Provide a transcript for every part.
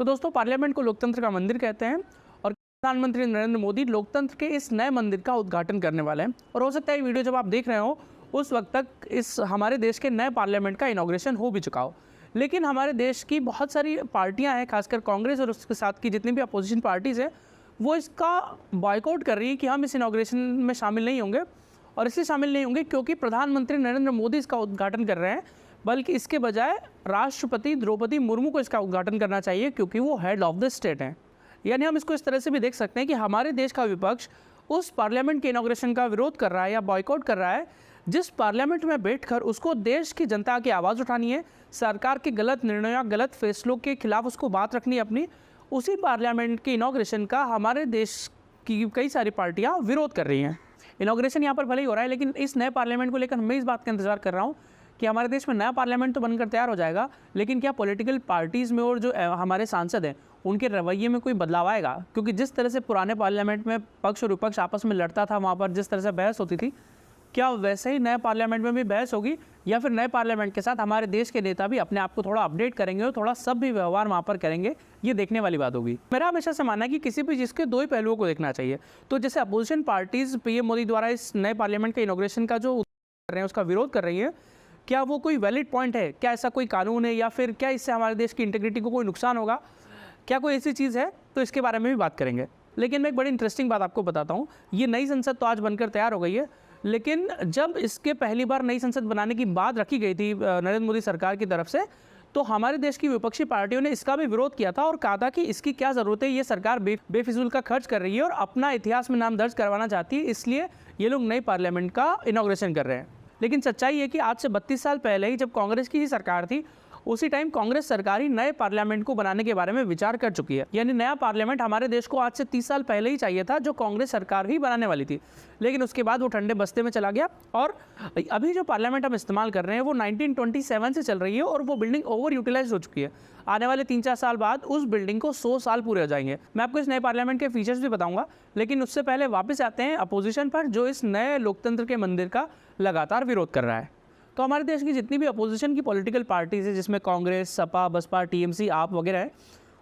तो दोस्तों, पार्लियामेंट को लोकतंत्र का मंदिर कहते हैं और प्रधानमंत्री नरेंद्र मोदी लोकतंत्र के इस नए मंदिर का उद्घाटन करने वाले हैं। और हो सकता है ये वीडियो जब आप देख रहे हो उस वक्त तक इस हमारे देश के नए पार्लियामेंट का इनॉग्रेशन हो भी चुका हो। लेकिन हमारे देश की बहुत सारी पार्टियां हैं, खासकर कांग्रेस और उसके साथ की जितनी भी अपोजिशन पार्टीज़ हैं, वो इसका बॉयकॉट कर रही है कि हम इस इनॉग्रेशन में शामिल नहीं होंगे। और इसलिए शामिल नहीं होंगे क्योंकि प्रधानमंत्री नरेंद्र मोदी इसका उद्घाटन कर रहे हैं, बल्कि इसके बजाय राष्ट्रपति द्रौपदी मुर्मू को इसका उद्घाटन करना चाहिए क्योंकि वो हेड ऑफ द स्टेट हैं। यानी हम इसको इस तरह से भी देख सकते हैं कि हमारे देश का विपक्ष उस पार्लियामेंट के इनॉग्रेशन का विरोध कर रहा है या बॉयकॉट कर रहा है जिस पार्लियामेंट में बैठकर उसको देश की जनता की आवाज़ उठानी है, सरकार के गलत निर्णयों गलत फैसलों के खिलाफ उसको बात रखनी है अपनी। उसी पार्लियामेंट के इनॉग्रेशन का हमारे देश की कई सारी पार्टियाँ विरोध कर रही हैं। इनॉग्रेशन यहाँ पर भले ही हो रहा है, लेकिन इस नए पार्लियामेंट को लेकर मैं इस बात का इंतजार कर रहा हूँ कि हमारे देश में नया पार्लियामेंट तो बनकर तैयार हो जाएगा, लेकिन क्या पॉलिटिकल पार्टीज़ में और जो हमारे सांसद हैं उनके रवैये में कोई बदलाव आएगा? क्योंकि जिस तरह से पुराने पार्लियामेंट में पक्ष और विपक्ष आपस में लड़ता था, वहाँ पर जिस तरह से बहस होती थी, क्या वैसे ही नए पार्लियामेंट में भी बहस होगी या फिर नए पार्लियामेंट के साथ हमारे देश के नेता भी अपने आप को थोड़ा अपडेट करेंगे और थोड़ा सब भी व्यवहार वहाँ पर करेंगे? ये देखने वाली बात होगी। मेरा हमेशा से मानना है कि किसी भी चीज़ के दो ही पहलुओं को देखना चाहिए। तो जैसे अपोजिशन पार्टीज़ पीएम मोदी द्वारा इस नए पार्लियामेंट के इनॉग्रेशन का जो कर रहे हैं उसका विरोध कर रही है, क्या वो कोई वैलिड पॉइंट है? क्या ऐसा कोई कानून है या फिर क्या इससे हमारे देश की इंटीग्रिटी को कोई नुकसान होगा? क्या कोई ऐसी चीज़ है? तो इसके बारे में भी बात करेंगे। लेकिन मैं एक बड़ी इंटरेस्टिंग बात आपको बताता हूँ। ये नई संसद तो आज बनकर तैयार हो गई है, लेकिन जब इसके पहली बार नई संसद बनाने की बात रखी गई थी नरेंद्र मोदी सरकार की तरफ से, तो हमारे देश की विपक्षी पार्टियों ने इसका भी विरोध किया था और कहा था कि इसकी क्या ज़रूरत है, ये सरकार बेफिजूल का खर्च कर रही है और अपना इतिहास में नाम दर्ज करवाना चाहती है, इसलिए ये लोग नई पार्लियामेंट का इनॉग्रेशन कर रहे हैं। लेकिन सच्चाई है कि आज से 32 साल पहले ही जब कांग्रेस की ही सरकार थी, उसी टाइम कांग्रेस सरकार ही नए पार्लियामेंट को बनाने के बारे में विचार कर चुकी है। यानी नया पार्लियामेंट हमारे देश को आज से 30 साल पहले ही चाहिए था, जो कांग्रेस सरकार ही बनाने वाली थी। लेकिन उसके बाद वो ठंडे बस्ते में चला गया और अभी जो पार्लियामेंट हम इस्तेमाल कर रहे हैं वो 1927 से चल रही है और वो बिल्डिंग ओवर यूटिलाइज हो चुकी है। आने वाले 3-4 साल बाद उस बिल्डिंग को 100 साल पूरे हो जाएंगे। मैं आपको इस नए पार्लियामेंट के फीचर्स भी बताऊंगा, लेकिन उससे पहले वापस आते हैं अपोजिशन पर, जो इस नए लोकतंत्र के मंदिर का लगातार विरोध कर रहा है। तो हमारे देश की जितनी भी अपोजिशन की पॉलिटिकल पार्टीज़ है, जिसमें कांग्रेस, सपा, बसपा, टीएमसी, आप वगैरह है,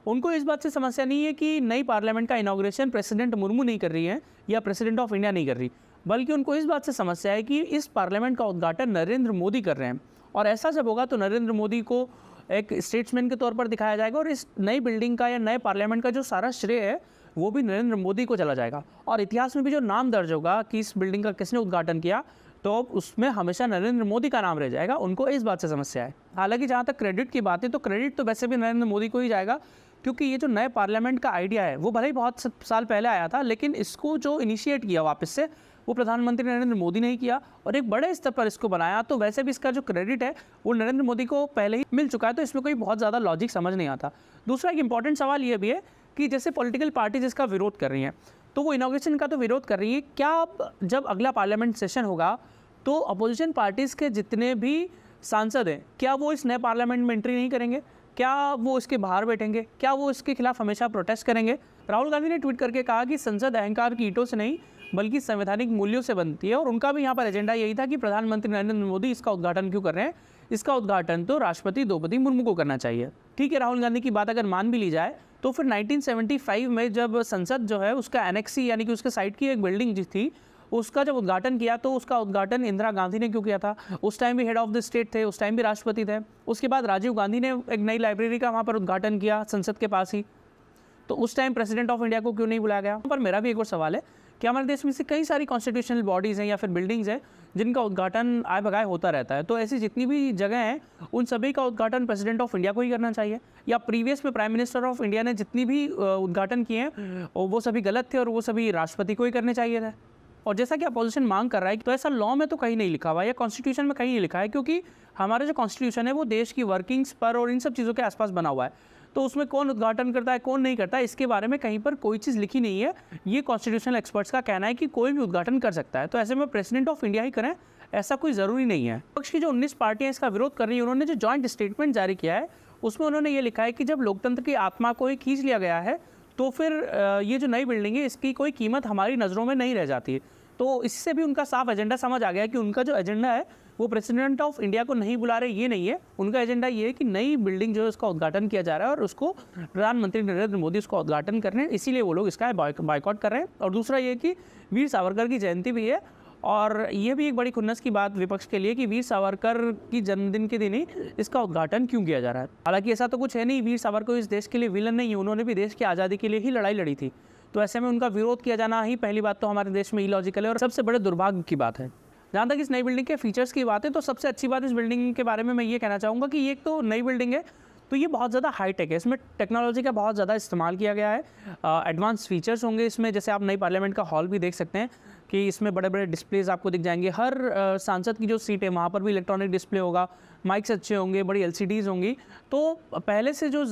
उनको इस बात से समस्या नहीं है कि नई पार्लियामेंट का इनॉग्रेशन प्रेसिडेंट मुर्मू नहीं कर रही है या प्रेसिडेंट ऑफ इंडिया नहीं कर रही, बल्कि उनको इस बात से समस्या है कि इस पार्लियामेंट का उद्घाटन नरेंद्र मोदी कर रहे हैं। और ऐसा जब होगा तो नरेंद्र मोदी को एक स्टेट्समैन के तौर पर दिखाया जाएगा और इस नई बिल्डिंग का या नए पार्लियामेंट का जो सारा श्रेय है वो भी नरेंद्र मोदी को चला जाएगा। और इतिहास में भी जो नाम दर्ज होगा कि इस बिल्डिंग का किसने उद्घाटन किया, तो उसमें हमेशा नरेंद्र मोदी का नाम रह जाएगा। उनको इस बात से समस्या है। हालांकि जहाँ तक क्रेडिट की बात है, तो क्रेडिट तो वैसे भी नरेंद्र मोदी को ही जाएगा, क्योंकि ये जो नए पार्लियामेंट का आइडिया है वो भले ही बहुत साल पहले आया था, लेकिन इसको जो इनिशिएट किया वापस से वो प्रधानमंत्री नरेंद्र मोदी ने ही किया और एक बड़े स्तर पर इसको बनाया। तो वैसे भी इसका जो क्रेडिट है वो नरेंद्र मोदी को पहले ही मिल चुका है, तो इसमें कोई बहुत ज़्यादा लॉजिक समझ नहीं आता। दूसरा एक इंपॉर्टेंट सवाल ये भी है कि जैसे पॉलिटिकल पार्टीज इसका विरोध कर रही हैं, तो वो इनॉग्रेशन का तो विरोध कर रही है, क्या जब अगला पार्लियामेंट सेशन होगा तो अपोजिशन पार्टीज़ के जितने भी सांसद हैं, क्या वो इस नए पार्लियामेंट में एंट्री नहीं करेंगे? क्या वो इसके बाहर बैठेंगे? क्या वो इसके खिलाफ हमेशा प्रोटेस्ट करेंगे? राहुल गांधी ने ट्वीट करके कहा कि संसद अहंकार की ईंटों से नहीं बल्कि संवैधानिक मूल्यों से बनती है, और उनका भी यहाँ पर एजेंडा यही था कि प्रधानमंत्री नरेंद्र मोदी इसका उद्घाटन क्यों कर रहे हैं, इसका उद्घाटन तो राष्ट्रपति द्रौपदी मुर्मू को करना चाहिए। ठीक है, राहुल गांधी की बात अगर मान भी ली जाए तो फिर 1975 में जब संसद जो है उसका एनेक्सी यानी कि उसके साइड की एक बिल्डिंग जो थी उसका जब उद्घाटन किया, तो उसका उद्घाटन इंदिरा गांधी ने क्यों किया था? उस टाइम भी हेड ऑफ द स्टेट थे, उस टाइम भी राष्ट्रपति थे। उसके बाद राजीव गांधी ने एक नई लाइब्रेरी का वहाँ पर उद्घाटन किया संसद के पास ही, तो उस टाइम प्रेसिडेंट ऑफ इंडिया को क्यों नहीं बुलाया गया? पर मेरा भी एक और सवाल है कि हमारे देश में से कई सारी कॉन्स्टिट्यूशनल बॉडीज़ हैं या फिर बिल्डिंग्स हैं जिनका उद्घाटन आए बगाए होता रहता है, तो ऐसी जितनी भी जगह हैं उन सभी का उद्घाटन प्रेसिडेंट ऑफ इंडिया को ही करना चाहिए, या प्रीवियस में प्राइम मिनिस्टर ऑफ इंडिया ने जितनी भी उद्घाटन किए हैं वो सभी गलत थे और वो सभी राष्ट्रपति को ही करने चाहिए थे? और जैसा कि अपोजिशन मांग कर रहा है, तो ऐसा लॉ में तो कहीं नहीं लिखा हुआ है या कॉन्स्टिट्यूशन में कहीं नहीं लिखा है, क्योंकि हमारा जो कॉन्स्टिट्यूशन है वो देश की वर्किंग्स पर और इन सब चीज़ों के आसपास बना हुआ है। तो उसमें कौन उद्घाटन करता है कौन नहीं करता है इसके बारे में कहीं पर कोई चीज़ लिखी नहीं है। ये कॉन्स्टिट्यूशनल एक्सपर्ट्स का कहना है कि कोई भी उद्घाटन कर सकता है, तो ऐसे में प्रेसिडेंट ऑफ इंडिया ही करें, ऐसा कोई ज़रूरी नहीं है। विपक्ष की जो 19 पार्टियाँ इसका विरोध कर रही है, उन्होंने जो जॉइंट स्टेटमेंट जारी किया है उसमें उन्होंने ये लिखा है कि जब लोकतंत्र की आत्मा को ही खींच लिया गया है तो फिर ये जो नई बिल्डिंग है इसकी कोई कीमत हमारी नज़रों में नहीं रह जाती। तो इससे भी उनका साफ एजेंडा समझ आ गया कि उनका जो एजेंडा है वो प्रेसिडेंट ऑफ इंडिया को नहीं बुला रहे, ये नहीं है। उनका एजेंडा ये है कि नई बिल्डिंग जो है उसका उद्घाटन किया जा रहा है और उसको प्रधानमंत्री नरेंद्र मोदी उसका उद्घाटन कर रहे हैं, इसीलिए वो लोग इसका बायकॉट कर रहे हैं। और दूसरा ये कि वीर सावरकर की जयंती भी है और ये भी एक बड़ी खुन्नस की बात विपक्ष के लिए कि वीर सावरकर की जन्मदिन के दिन ही इसका उद्घाटन क्यों किया जा रहा है। हालांकि ऐसा तो कुछ है नहीं, वीर सावरकर इस देश के लिए विलन नहीं है, उन्होंने भी देश की आज़ादी के लिए ही लड़ाई लड़ी थी। तो ऐसे में उनका विरोध किया जाना ही पहली बात तो हमारे देश में इलॉजिकल है और सबसे बड़े दुर्भाग्य की बात है। जहाँ तक इस नई बिल्डिंग के फीचर्स की बात है तो सबसे अच्छी बात इस बिल्डिंग के बारे में मैं ये कहना चाहूँगा कि ये एक तो नई बिल्डिंग है तो ये बहुत ज़्यादा हाईटेक है, इसमें टेक्नोलॉजी का बहुत ज़्यादा इस्तेमाल किया गया है। एडवांस फीचर्स होंगे इसमें, जैसे आप नई पार्लियामेंट का हॉल भी देख सकते हैं कि इसमें बड़े बड़े डिस्प्लेज आपको दिख जाएंगे। हर सांसद की जो सीट है वहाँ पर भी इलेक्ट्रॉनिक डिस्प्ले होगा, माइक्स अच्छे होंगे, बड़ी LCDs होंगी। तो पहले से जो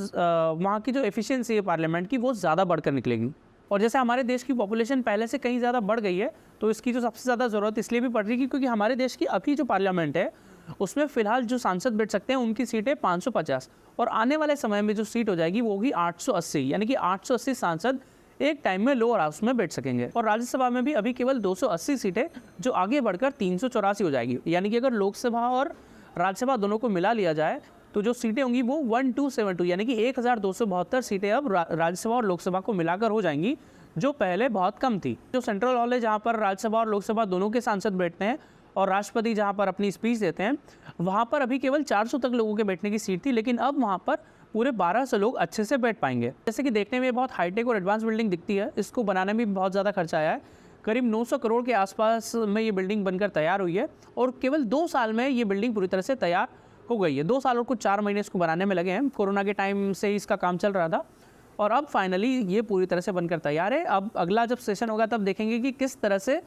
वहाँ की जो एफिशिएंसी है पार्लियामेंट की वो ज़्यादा बढ़कर निकलेगी। और जैसे हमारे देश की पॉपुलेशन पहले से कहीं ज़्यादा बढ़ गई है तो इसकी जो सबसे ज़्यादा ज़रूरत इसलिए भी पड़ रही है क्योंकि हमारे देश की अभी जो पार्लियामेंट है उसमें फ़िलहाल जो सांसद बैठ सकते हैं उनकी सीटें 550 और आने वाले समय में जो सीट हो जाएगी वो होगी 880, यानी कि 880 सांसद एक टाइम में लोअर हाउस में बैठ सकेंगे। और राज्यसभा में भी अभी केवल 280 सीटें जो आगे बढ़कर 384 हो जाएगी, यानी कि अगर लोकसभा और राज्यसभा दोनों को मिला लिया जाए तो जो सीटें होंगी वो 1272 यानी कि 1272 सीटें अब राज्यसभा और लोकसभा को मिलाकर हो जाएंगी, जो पहले बहुत कम थी। जो सेंट्रल हॉल है जहाँ पर राज्यसभा और लोकसभा दोनों के सांसद बैठते हैं और राष्ट्रपति जहाँ पर अपनी स्पीच देते हैं, वहाँ पर अभी केवल 400 तक लोगों के बैठने की सीट थी, लेकिन अब वहाँ पर पूरे 1200 लोग अच्छे से बैठ पाएंगे। जैसे कि देखने में बहुत हाईटेक और एडवांस बिल्डिंग दिखती है, इसको बनाने में बहुत ज़्यादा खर्चा आया है। करीब 900 करोड़ के आसपास में ये बिल्डिंग बनकर तैयार हुई है और केवल 2 साल में ये बिल्डिंग पूरी तरह से तैयार हो गई है। 2 साल और कुछ 4 महीने इसको बनाने में लगे हैं, कोरोना के टाइम से इसका काम चल रहा था और अब फाइनली ये पूरी तरह से बनकर तैयार है। अब अगला जब सेशन होगा तब देखेंगे कि किस तरह से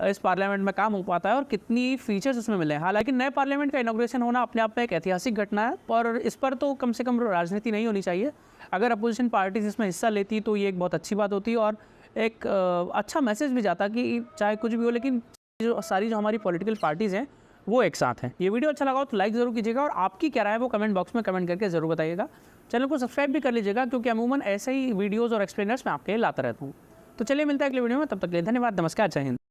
इस पार्लियामेंट में काम हो पाता है और कितनी फीचर्स उसमें मिले हैं। हालांकि नए पार्लियामेंट का इनॉग्रेशन होना अपने आप में एक ऐतिहासिक घटना है और इस पर तो कम से कम राजनीति नहीं होनी चाहिए। अगर अपोजिशन पार्टीज इसमें हिस्सा लेती तो ये एक बहुत अच्छी बात होती और एक अच्छा मैसेज भी जाता कि चाहे कुछ भी हो लेकिन जो हमारी पॉलिटिकल पार्टीज़ हैं वो एक साथ हैं। ये वीडियो अच्छा लगा हो तो लाइक ज़रूर कीजिएगा और आपकी क्या राय है वो कमेंट बॉक्स में कमेंट करके ज़रूर बताइएगा। चैनल को सब्सक्राइब भी कर लीजिएगा क्योंकि अमूमन ऐसे ही वीडियोज़ और एक्सप्लेनर्स मैं आपके लिए लाता रहता हूँ। तो चलिए मिलता है अगले वीडियो में, तब तक के लिए धन्यवाद, नमस्कार, जय हिंद।